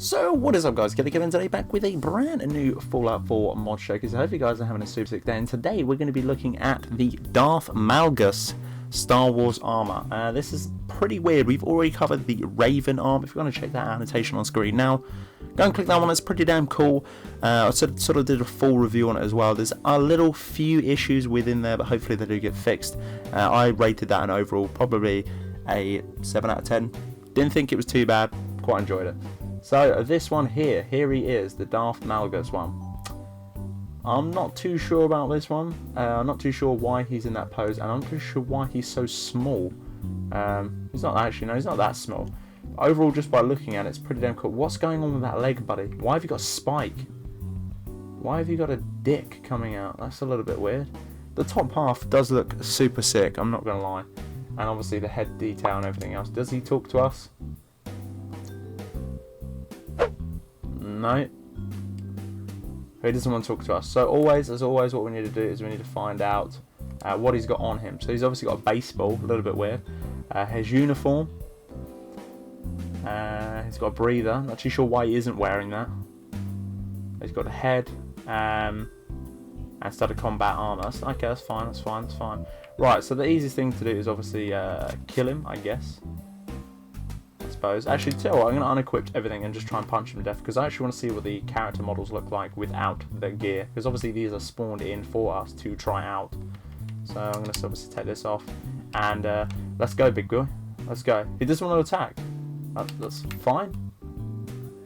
So what is up, guys? Killerkev today, back with a brand new Fallout 4 mod showcase. I hope you guys are having a super sick day, and today we're going to be looking at the Darth Malgus Star Wars armor. This is pretty weird. We've already covered the Raven armor. If you want to check that annotation on screen now, go and click that one. It's pretty damn cool. I sort of did a full review on it as well. There's a little few issues within there, but hopefully they do get fixed. I rated that an overall probably a 7 out of 10. Didn't think it was too bad. Quite enjoyed it. So this one here he is, the Darth Malgus one. I'm not too sure about this one. I'm not too sure why he's in that pose, and I'm not too sure why he's so small. He's not actually, no, he's not that small. Overall, just by looking at it, it's pretty damn cool. What's going on with that leg, buddy? Why have you got a spike? Why have you got a dick coming out? That's a little bit weird. The top half does look super sick, I'm not going to lie. And obviously the head detail and everything else. Does he talk to us? No. He doesn't want to talk to us. So always, as always, what we need to do is we need to find out what he's got on him. So he's obviously got a baseball, a little bit weird. His uniform. He's got a breather. Not too sure why he isn't wearing that. He's got a head. And started combat armor. Okay, that's fine, that's fine, that's fine. Right, so the easiest thing to do is obviously kill him, I guess. Actually, tell you what, I'm going to unequip everything and just try and punch him to death, because I actually want to see what the character models look like without the gear, because obviously these are spawned in for us to try out. So I'm going to obviously take this off, and let's go, big boy. Let's go. He doesn't want to attack. That's fine.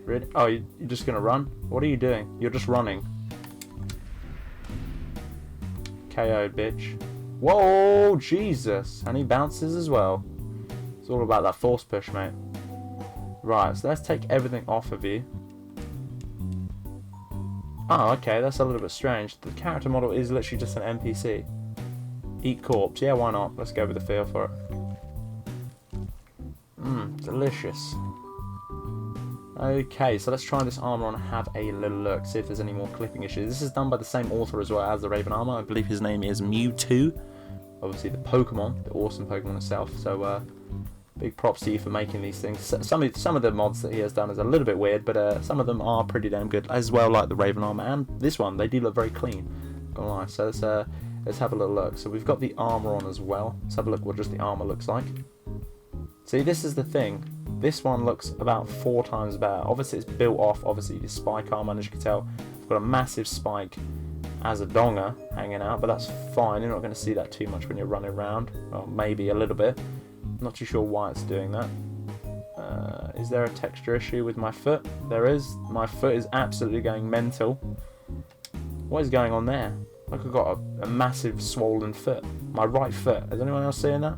Really? Oh, you're just going to run? What are you doing? You're just running. KO'd, bitch. Whoa, Jesus. And he bounces as well. It's all about that force push, mate. Right, so let's take everything off of you. Oh, okay, that's a little bit strange. The character model is literally just an NPC. Eat corpse, yeah, why not? Let's go with the feel for it. Delicious. Okay, so let's try this armor on and have a little look, see if there's any more clipping issues. This is done by the same author as well as the Raven armor. I believe his name is Mewtwo. Obviously the Pokemon, the awesome Pokemon itself. So, big props to you for making these things. Some of the mods that he has done is a little bit weird, but some of them are pretty damn good as well, like the Raven armor and this one. They do look very clean. Not gonna lie. So let's have a little look. So we've got the armor on as well. Let's have a look what just the armor looks like. See, this is the thing. This one looks about 4 times better. Obviously, it's built off obviously the spike armor, as you can tell. I've got a massive spike as a donger hanging out, but that's fine. You're not going to see that too much when you're running around. Well, maybe a little bit. Not too sure why it's doing that. Is there a texture issue with my foot? There is. My foot is absolutely going mental. What is going on there? Like I've got a massive swollen foot. My right foot. Is anyone else seeing that?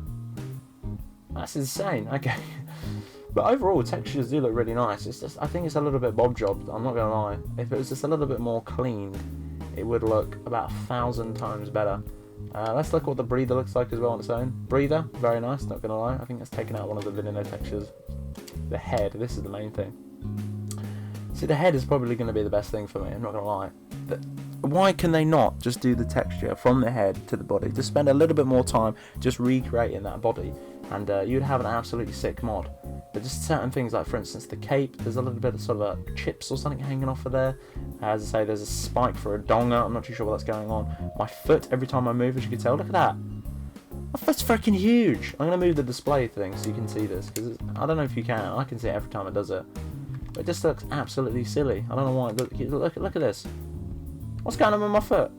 That's insane. Okay. But overall, textures do look really nice. It's just, I think it's a little bit bob job. I'm not going to lie. If it was just a little bit more clean, it would look about 1,000 times better. Let's look what the breather looks like as well on its own. Breather, very nice, not gonna lie. I think that's taken out one of the vanilla textures. The head, this is the main thing. See, the head is probably going to be the best thing for me, I'm not gonna lie. But why can they not just do the texture from the head to the body? Just spend a little bit more time just recreating that body, and you'd have an absolutely sick mod. But just certain things, like for instance the cape, there's a little bit of sort of a chips or something hanging off of there. As I say, there's a spike for a donger. I'm not too sure what's going on. My foot, every time I move, as you can tell, look at that. My foot's freaking huge. I'm going to move the display thing so you can see this, because I don't know if you can. I can see it every time it does it. But it just looks absolutely silly. I don't know why. Look at this. What's going on with my foot?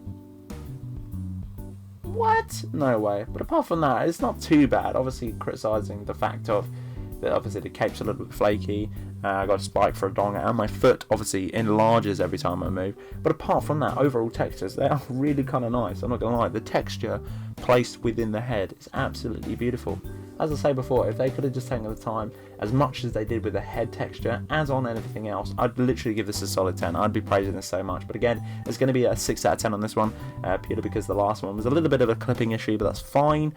What? No way. But apart from that, it's not too bad. Obviously, criticising the fact of that obviously the cape's a little bit flaky. I got a spike for a donger, and my foot obviously enlarges every time I move. But apart from that, overall textures, they are really kind of nice. I'm not going to lie. The texture placed within the head is absolutely beautiful. As I say before, if they could have just taken the time, as much as they did with the head texture, as on anything else, I'd literally give this a solid 10. I'd be praising this so much. But again, it's going to be a 6 out of 10 on this one, purely because the last one was a little bit of a clipping issue, but that's fine.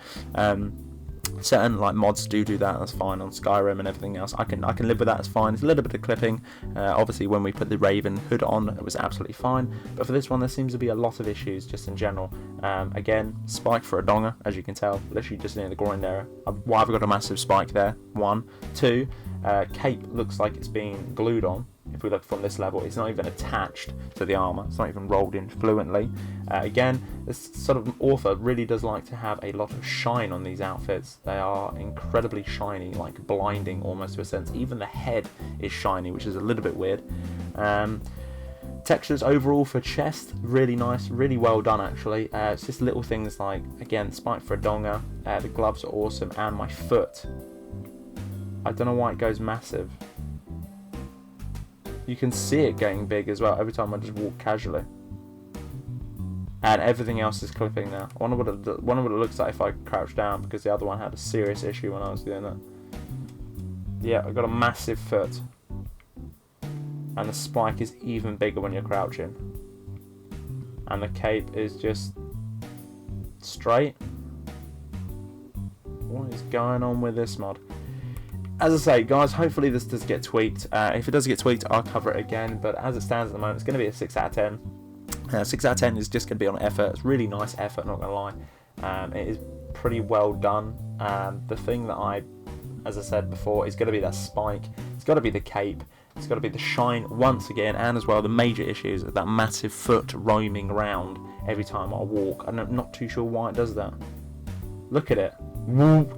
Certain like mods do that, that's fine on Skyrim and everything else. I can live with that, it's fine. It's a little bit of clipping. Obviously when we put the Raven hood on, it was absolutely fine. But for this one, there seems to be a lot of issues just in general. Again, spike for a donger, as you can tell, literally just near the groin there. Why have I got a massive spike there? 1, 2. Cape looks like it's been glued on. if we look from this level, it's not even attached to the armor. It's not even rolled in fluently. Again, this sort of author really does like to have a lot of shine on these outfits. They are incredibly shiny, like blinding almost to a sense. Even the head is shiny, which is a little bit weird. Textures overall for chest, really nice, really well done actually. It's just little things like, again, spike for a donga, the gloves are awesome, and my foot. I don't know why it goes massive. You can see it getting big as well every time I just walk casually. And everything else is clipping now. I wonder what it looks like if I crouch down, because the other one had a serious issue when I was doing that. Yeah, I've got a massive foot. And the spike is even bigger when you're crouching. And the cape is just straight. What is going on with this mod? As I say, guys, hopefully this does get tweaked. If it does get tweaked, I'll cover it again. But as it stands at the moment, it's going to be a 6 out of 10. 6 out of 10 is just going to be on effort. It's really nice effort, not going to lie. It is pretty well done. The thing that as I said before, is going to be that spike. It's got to be the cape. It's got to be the shine once again. And as well, the major issues of that massive foot roaming around every time I walk. I'm not too sure why it does that. Look at it.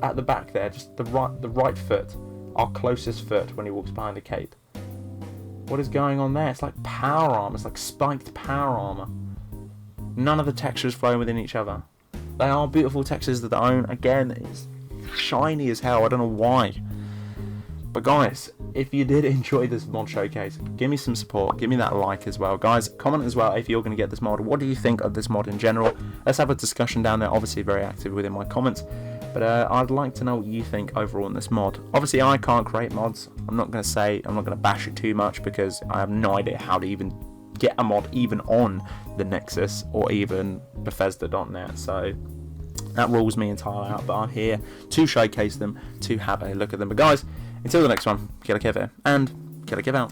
At the back there, just the right foot. Our closest foot when he walks behind the cape. What is going on there? It's like power armor. It's like spiked power armor. None of the textures flow within each other. They are beautiful textures of their own. Again, it's shiny as hell. I don't know why. But guys, if you did enjoy this mod showcase, give me some support. Give me that like as well. Guys, comment as well if you're going to get this mod. What do you think of this mod in general? Let's have a discussion down there. Obviously, very active within my comments. But I'd like to know what you think overall on this mod. Obviously, I can't create mods. I'm not going to bash it too much, because I have no idea how to even get a mod even on the Nexus or even Bethesda.net. So that rules me entirely out. But I'm here to showcase them, to have a look at them. But guys, until the next one, Killerkev here, and Killerkev out.